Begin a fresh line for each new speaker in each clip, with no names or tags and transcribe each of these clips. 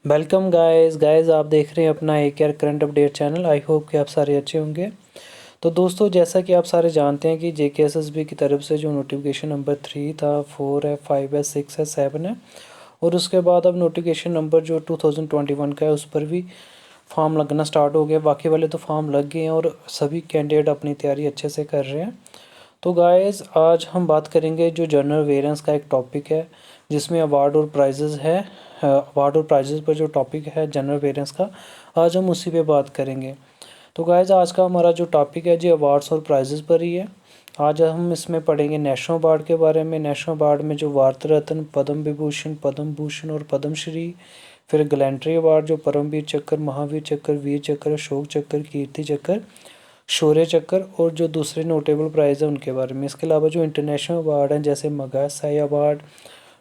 Welcome guys आप देख रहे हैं अपना एक यार current update channel. I hope कि आप सारे अच्छे होंगे। तो दोस्तों, जैसा कि आप सारे जानते हैं कि JKSSB की तरफ से जो नोटिफिकेशन नंबर 3 था, 4 है, 5 है, 6 है, 7 है और उसके बाद अब नोटिफिकेशन नंबर जो 2021 का है उस पर भी फॉर्म लगना स्टार्ट हो गया। बाकी वाले तो फॉर्म लग गए हैं और सभी कैंडिडेट अपनी तैयारी अच्छे से कर रहे हैं। तो गाइस आज हम बात करेंगे जो जनरल वेरिएंस का एक टॉपिक है जिसमें अवार्ड और प्राइजेज़ है। अवार्ड और प्राइजेज़ पर जो टॉपिक है जनरल वेरिएंस का, आज हम उसी पे बात करेंगे। तो गाइस आज का हमारा जो टॉपिक है जी अवार्ड्स और प्राइजेज़ पर ही है। आज हम इसमें पढ़ेंगे नेशनल अवार्ड के बारे में। नेशनल अवार्ड में जो भारत रत्न, पद्म विभूषण, पद्म भूषण और पद्मश्री, फिर गैलेंट्री अवार्ड जो परमवीर चक्र, महावीर चक्र, वीर चक्र, अशोक चक्र, कीर्ति चक्र, शौर्य चक्र और जो दूसरे नोटेबल प्राइज़ हैं उनके बारे में। इसके अलावा जो इंटरनेशनल अवार्ड हैं जैसे Magsaysay award,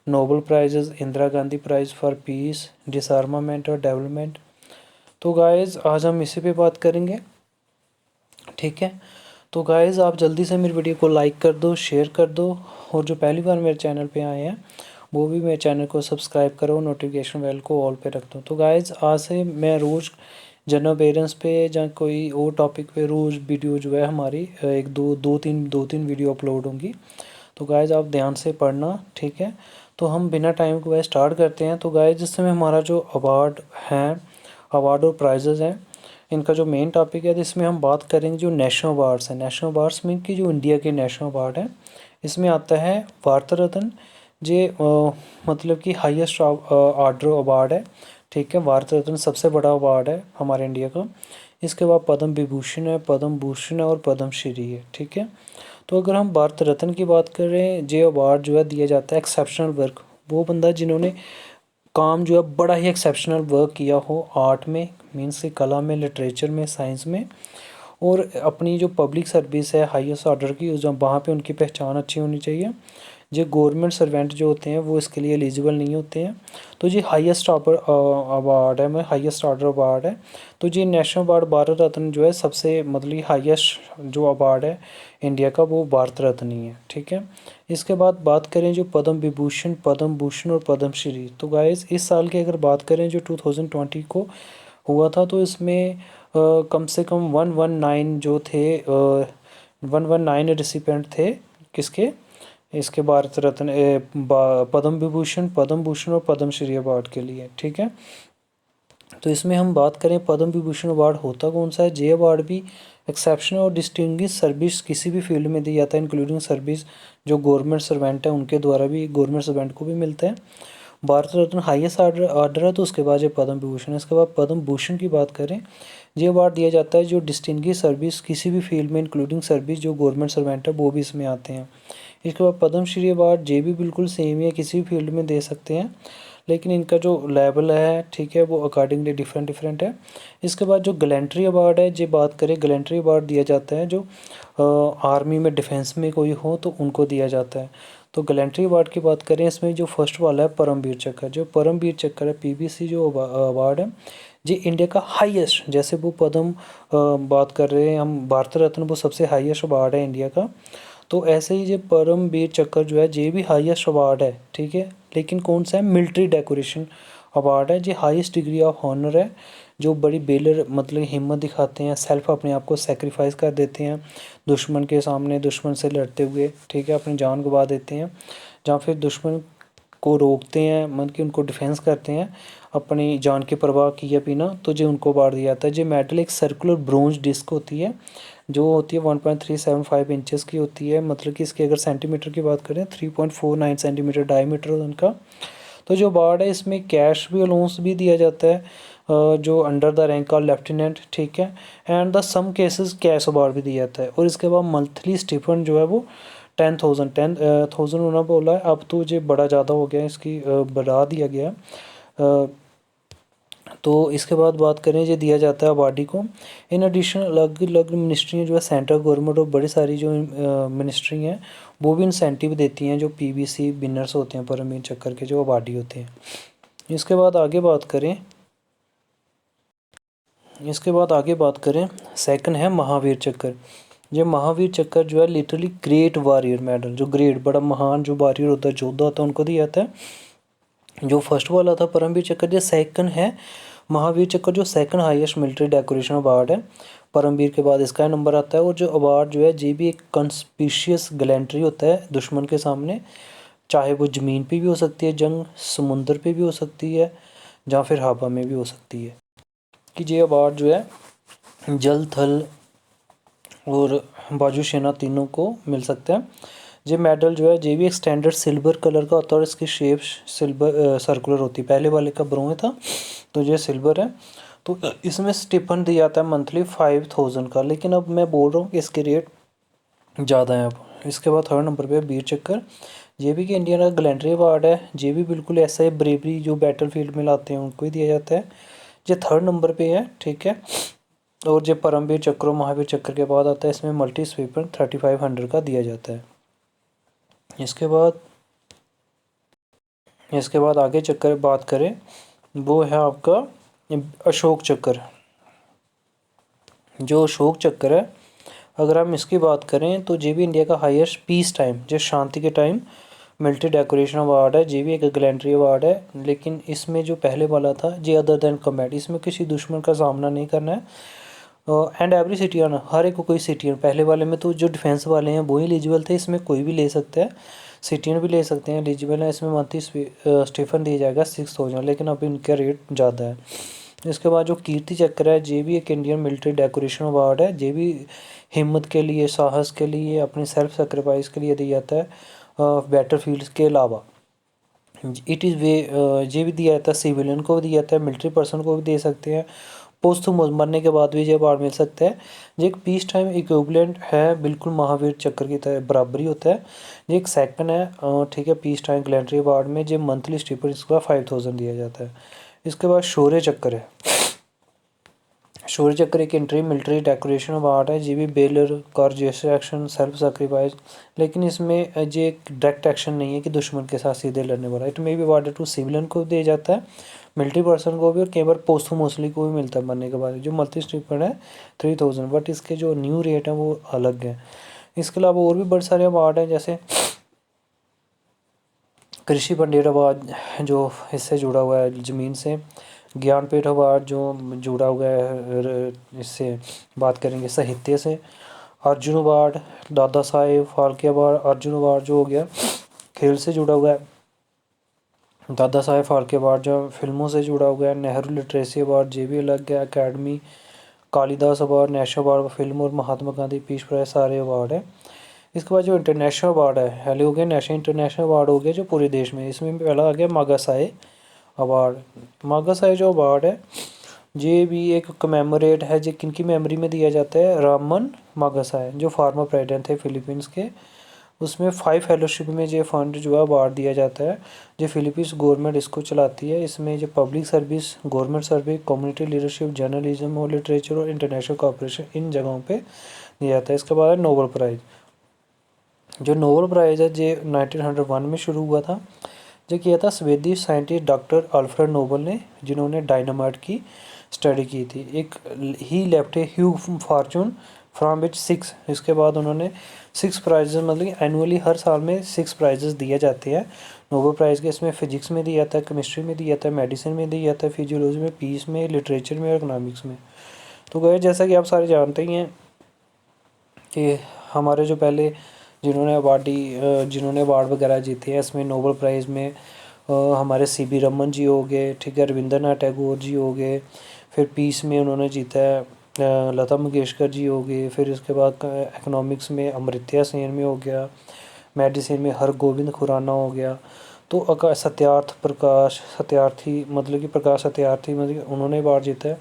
Nobel prizes, Indira Gandhi prize for peace, disarmament और डेवलपमेंट। तो गाइज़ आज हम इसी पे बात करेंगे, ठीक है। तो गाइज़ आप जल्दी से मेरी वीडियो को लाइक कर दो, शेयर कर दो और जो पहली बार मेरे चैनल पे आए हैं वो भी मेरे चैनल को सब्सक्राइब करो, नोटिफिकेशन बेल को ऑल पे रख दो। तो गाइज़ आज से मैं रोज़ जनरल अवेयरनेस पे या कोई और टॉपिक पे रोज़ वीडियो जो है हमारी एक दो तीन वीडियो अपलोड होंगी। तो गाइज़ आप ध्यान से पढ़ना, ठीक है। तो हम बिना टाइम को वह स्टार्ट करते हैं। तो गाइज़ जिस समय हमारा जो अवार्ड हैं, अवार्ड और प्राइजेज़ हैं, इनका जो मेन टॉपिक है इसमें हम बात करेंगे जो नेशनल अवार्ड्स हैं। नेशनल अवार्ड्स मीन कि जो इंडिया के नेशनल अवार्ड हैं, इसमें आता है भारत रत्न, जे मतलब कि हाईएस्ट ऑर्डर अवार्ड है, ठीक है। भारत रत्न सबसे बड़ा अवार्ड है हमारे इंडिया का। इसके बाद पद्म विभूषण है, पद्म भूषण है और पद्मश्री है, ठीक है। तो अगर हम भारत रत्न की बात करें, ये अवार्ड जो है दिया जाता है एक्सेप्शनल वर्क, वो बंदा जिन्होंने काम जो है बड़ा ही एक्सेप्शनल वर्क किया हो आर्ट में, मीन्स की कला में, लिटरेचर में, साइंस में, और अपनी जो पब्लिक सर्विस है हाईएस्ट ऑर्डर की, उस वहाँ पे उनकी पहचान अच्छी होनी चाहिए। जो गवर्नमेंट सर्वेंट जो होते हैं वो इसके लिए एलिजिबल नहीं होते हैं। तो जी हाईएस्ट अवार्ड है, मैं हाईएस्ट ऑर्डर अवार्ड है। तो जी नेशनल अवार्ड भारत रत्न जो है सबसे मतलब हाईएस्ट जो अवार्ड है इंडिया का, वो भारत रत्न ही है, ठीक है। इसके बाद बात करें जो पद्म विभूषण, पद्म भूषण और पद्मश्री। तो गाइस इस साल की अगर बात करें जो 2020 को हुआ था, तो इसमें कम से कम 119 जो थे, 119 रिसिपेंट थे किसके, इसके भारत रत्न पद्म विभूषण, पद्म भूषण और पद्मश्री अवार्ड के लिए, ठीक है। तो इसमें हम बात करें पद्म विभूषण अवार्ड होता कौन सा है। जे अवार्ड भी एक्सेप्शनल और डिस्टिंग्विश सर्विस किसी भी फील्ड में दिया जाता है, इंक्लूडिंग सर्विस जो गवर्नमेंट सर्वेंट है उनके द्वारा भी, गवर्नमेंट सर्वेंट को भी मिलते हैं। भारत रत्न हाईएस्ट ऑर्डर है, तो उसके बाद ये पद्म विभूषण है। इसके बाद पद्म भूषण की बात करें, ये अवार्ड दिया जाता है जो डिस्टिंग्विश सर्विस किसी भी फील्ड में, इंक्लूडिंग सर्विस जो गवर्नमेंट सर्वेंट है वो भी इसमें आते हैं। इसके बाद पद्मश्री अवार्ड, ये भी बिल्कुल सेम ही है, किसी भी फील्ड में दे सकते हैं, लेकिन इनका जो लेवल है, ठीक है, वो अकॉर्डिंगली डिफरेंट डिफरेंट है। इसके बाद जो गैलेंट्री अवार्ड है, ये बात करें, गैलेंट्री अवार्ड दिया जाता है जो आर्मी में, डिफेंस में कोई हो तो उनको दिया जाता है। तो गैलेंट्री अवार्ड की बात करें, इसमें जो फर्स्ट वाला है परमवीर चक्र, जो परमवीर चक्र है PVC जो अवार्ड है, ये इंडिया का हाईएस्ट, जैसे वो पद्म बात कर रहे हैं हम, भारत रत्न वो सबसे हाईएस्ट अवार्ड है इंडिया का, तो ऐसे ही ये परमवीर चक्र जो है ये भी हाईएस्ट अवार्ड है, ठीक है। लेकिन कौन सा है, मिलिट्री डेकोरेशन अवार्ड है, ये हाईएस्ट डिग्री ऑफ ऑनर है। जो बड़ी बेलर मतलब हिम्मत दिखाते हैं, सेल्फ अपने आप को सेक्रीफाइस कर देते हैं दुश्मन के सामने, दुश्मन से लड़ते हुए, ठीक है, अपनी जान गंवा देते हैं, या फिर दुश्मन को रोकते हैं, मतलब कि उनको डिफेंस करते हैं अपनी जान की परवाह किए बिना, तो जो उनको अवार्ड दिया जाता है। जो मेडल एक सर्कुलर ब्रोंज डिस्क होती है, जो होती है 1.375 इंचेस की होती है, मतलब कि इसके अगर सेंटीमीटर की बात करें 3.49 सेंटीमीटर डायमीटर उनका। तो जो अवार्ड है इसमें कैश भी अलाउंस भी दिया जाता है जो under the rank of lieutenant, ठीक है, and the some cases cash award भी दिया जाता है। और इसके बाद मंथली स्टिपेंड जो है वो 10,000 होना बोला है, अब तो ये बड़ा ज़्यादा हो गया है, इसकी बढ़ा दिया गया है। तो इसके बाद बात करें, ये दिया जाता है अवार्डी को। इन एडिशन अलग अलग मिनिस्ट्रियाँ जो है सेंट्रल गवर्नमेंट और बड़ी सारी जो मिनिस्ट्री हैं वो भी इंसेंटिव देती हैं जो PVC विनर्स होते हैं, परमवीर चक्र के जो अवार्डी होते हैं। इसके बाद आगे बात करें, सेकंड है महावीर चक्र। ये महावीर चक्र जो है लिटरली ग्रेट वॉरियर मेडल, जो ग्रेट बड़ा महान जो वॉरियर होता है, योद्धा होता है, उनको दिया जाता है। जो फर्स्ट वाला था परमवीर चक्र, जो सेकंड है महावीर चक्र, जो second highest military decoration award है। परमवीर के बाद इसका नंबर आता है। और जो अवार्ड जो है ये भी एक कंस्पिशियस गैलेंट्री होता है दुश्मन के सामने, चाहे वो ज़मीन पे भी हो सकती है जंग, समुंदर पे भी हो सकती है, या फिर हवा में भी हो सकती है। कि ये अवार्ड जो है जल थल और बाजू सेना तीनों को मिल सकता है। ये मेडल जो है ये भी एक स्टैंडर्ड सिल्वर कलर का होता है और इसकी शेप सिल्वर सर्कुलर होती है। पहले वाले का ब्रोंज था, तो ये सिल्वर है। तो इसमें स्टिपेंड दिया जाता है मंथली 5000 का, लेकिन अब मैं बोल रहा हूँ कि इसके रेट ज़्यादा है अब। इसके बाद थर्ड नंबर पे वीर चक्र, ये भी कि इंडिया का गैलेंट्री अवार्ड है। ये भी बिल्कुल ऐसा है, ब्रेवरी जो बैटल फील्ड में लाते हैं उनको ही दिया जाता है। ये थर्ड नंबर पे है, ठीक है। और जो परमवीर चक्र और महावीर चक्र के बाद आता है, इसमें मल्टी स्वीपर 3500 का दिया जाता है। इसके बाद आगे चक्कर बात करें, वो है आपका अशोक चक्र। जो अशोक चक्र है, अगर हम इसकी बात करें तो ये भी इंडिया का हाईएस्ट पीस टाइम, जो शांति के टाइम मिलिट्री डेकोरेशन अवार्ड है। ये भी एक गैलेंट्री अवार्ड है, लेकिन इसमें जो पहले वाला था ये अदर देन कम्बैट, इसमें किसी दुश्मन का सामना नहीं करना है। एंड एवरी सिटीजन, हर एक को कोई सिटीजन, पहले वाले में तो जो डिफेंस वाले हैं वो ही एलिजिबल थे, इसमें कोई भी ले सकता है, सिटीजन भी ले सकते हैं, एलिजिबल है। इसमें मंथली स्टीफन दिया जाएगा 6000, लेकिन अभी इनका रेट ज़्यादा है। इसके बाद जो कीर्ति चक्र है, ये भी एक इंडियन मिलिट्री डेकोरेशन अवार्ड है। ये भी हिम्मत के लिए, साहस के लिए, अपनी सेल्फ सेक्रीफाइस के लिए दिया जाता है बैटल फील्ड के अलावा। इट इज़ वे ये भी दिया जाता है, सिविलियन को भी दिया जाता है, मिलिट्री पर्सन को भी दे सकते हैं, पोस्टह्यूमस मरने के बाद भी ये अवार्ड मिल सकता है। ये एक पीस टाइम इक्विवेलेंट है, बिल्कुल महावीर चक्र की तरह बराबरी होता है। ये एक सेकंड है, ठीक है, पीस टाइम गैलेंट्री अवार्ड में जो मंथली स्टीपेंड इसका 5000 दिया जाता है। इसके बाद शौर्य चक्र है। शौर्य चक्र एक इंट्री मिलिट्री डेकोरेशन अवार्ड है। जी भी बेलर कॉर्जियस एक्शन, सेल्फ सेक्रीफाइस, लेकिन इसमें ये एक डायरेक्ट एक्शन नहीं है कि दुश्मन के साथ सीधे लड़ने वाला। It may be awarded to civilian को दिया जाता है, मिलिट्री पर्सन को भी, और कई बार पोस्टह्यूमसली को भी मिलता है मरने के बाद। जो मंथली स्टीपेंड है 3000, बट इसके जो न्यू रेट है वो अलग है। इसके अलावा और भी बहुत सारे अवार्ड हैं, जैसे कृषि पंडित अवार्ड जो इससे जुड़ा हुआ है ज़मीन से, ज्ञानपीठ अवार्ड जो जुड़ा हुआ है इससे बात करेंगे साहित्य से, Arjun award, Dada Saheb Phalke award, Arjun award जो हो गया खेल से जुड़ा हुआ है, दादा साहेब फाल्के अवार्ड जो फिल्मों से जुड़ा हुआ है, नेहरू लिटरेसी अवार्ड ये भी अलग है, academy, Kalidas award, national award film और महात्मा गांधी पीस प्राइज, सारे अवार्ड है। इसके बाद जो इंटरनेशनल अवार्ड है, पहले हो गया नेशनल इंटरनेशनल अवार्ड हो गया जो पूरे देश में, इसमें पहला आ गया मागासाई अवार्ड। मागासाई जो अवार्ड है ये भी एक कमेमोरेट है, जो किनकी मेमोरी में दिया जाता है, रामन मागासाई जो फार्मर प्रेसिडेंट थे फिलीपींस के। उसमें 5 फेलोशिप में ये फंड जो है अवार्ड दिया जाता है, जो फिलीपींस गवर्नमेंट इसको चलाती है। इसमें जो public service, government service, community leadership, journalism और लिटरेचर और इंटरनेशनल कोऑपरेशन, इन जगहों पे दिया जाता है। इसके बाद है नोबल प्राइज़। जो नोबल प्राइज़ है ये 1901 में शुरू हुआ था। जो किया था Swedish scientist doctor Alfred Nobel ने, जिन्होंने डायनामाइट की स्टडी की थी। एक ही left a huge fortune from which 6, इसके बाद उन्होंने 6 प्राइजेस, मतलब कि एनुअली हर साल में 6 प्राइजेस दिए जाते हैं नोबल प्राइज़ के। इसमें फिजिक्स में दिया जाता है, केमिस्ट्री में दिया जाता है, मेडिसिन में दिया जाता है, फिजियोलॉजी में, पीस में, लिटरेचर में और इकोनॉमिक्स में। तो गए जैसा कि आप सारे जानते ही हैं कि हमारे जो पहले जिन्होंने अवार्ड वगैरह जीते हैं, इसमें नोबल प्राइज़ में हमारे CB रमन जी हो गए, ठीक है, रविंद्रनाथ टैगोर जी हो गए। फिर पीस में उन्होंने जीता है लता मंगेशकर जी हो गए। फिर इसके बाद इकोनॉमिक्स में अमर्त्य सेन में हो गया, मेडिसिन में हरगोविंद खुराना हो गया। तो सत्यार्थी मतलब कि प्रकाश सत्यार्थी, मतलब उन्होंने अवार्ड जीता है।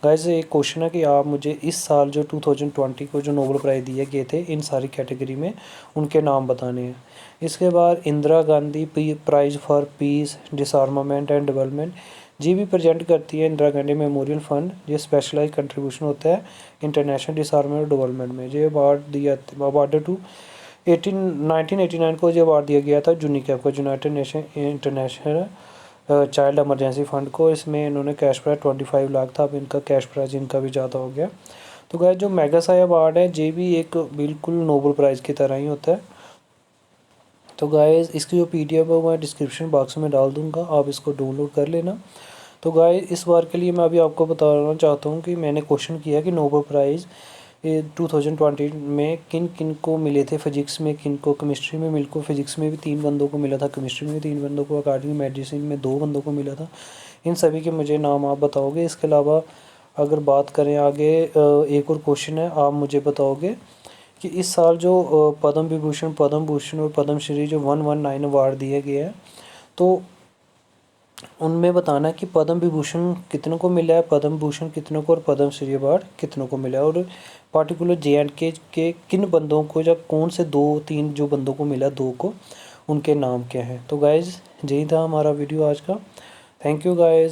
गाइस एक क्वेश्चन है कि आप मुझे इस साल जो 2020 को जो नोबल प्राइज़ दिए गए थे इन सारी कैटेगरी में उनके नाम बताने हैं। इसके बाद Indira Gandhi prize for peace, disarmament and development, जी भी प्रेजेंट करती है इंदिरा गांधी मेमोरियल फंड। ये स्पेशलाइज कंट्रीब्यूशन होता है इंटरनेशनल डिसआर्मामेंट और डेवलपमेंट में। ये अवार्ड टू 1989 को जो अवार्ड दिया गया था यूनिसेफ को, United nation international child emergency fund को। इसमें इन्होंने कैश प्राइज 25 लाख था, अब इनका कैश प्राइज इनका भी ज़्यादा हो गया। तो गाइस जो मैगासाई अवार्ड है ये भी एक बिल्कुल नोबल प्राइज़ की तरह ही होता है। तो गाइस इसकी जो PDF है वो मैं डिस्क्रिप्शन बॉक्स में डाल दूँगा, आप इसको डाउनलोड कर लेना। तो गाइस इस बार के लिए मैं अभी आपको बताना चाहता हूँ कि मैंने क्वेश्चन किया कि नोबेल प्राइज़ ये 2020 में किन किन को मिले थे, फिजिक्स में किन को, केमिस्ट्री में, मिल को फिजिक्स में भी 3 बंदों को मिला था, केमिस्ट्री में भी 3 बंदों को, अकॉर्डिंग मेडिसिन में 2 बंदों को मिला था। इन सभी के मुझे नाम आप बताओगे। इसके अलावा अगर बात करें आगे, एक और क्वेश्चन है, आप मुझे बताओगे कि इस साल जो पद्म विभूषण, पद्म भूषण और पद्मश्री जो 119 अवार्ड दिए गए हैं, तो उनमें बताना है कि पद्म विभूषण कितनों को मिला है, पद्म भूषण कितनों को और पद्म श्री अवार्ड कितनों को मिला है, और पार्टिकुलर JNK के किन बंदों को या कौन से 2-3 जो बंदों को मिला, 2 को, उनके नाम क्या हैं। तो गाइज़ यही था हमारा वीडियो आज का। Thank you guys.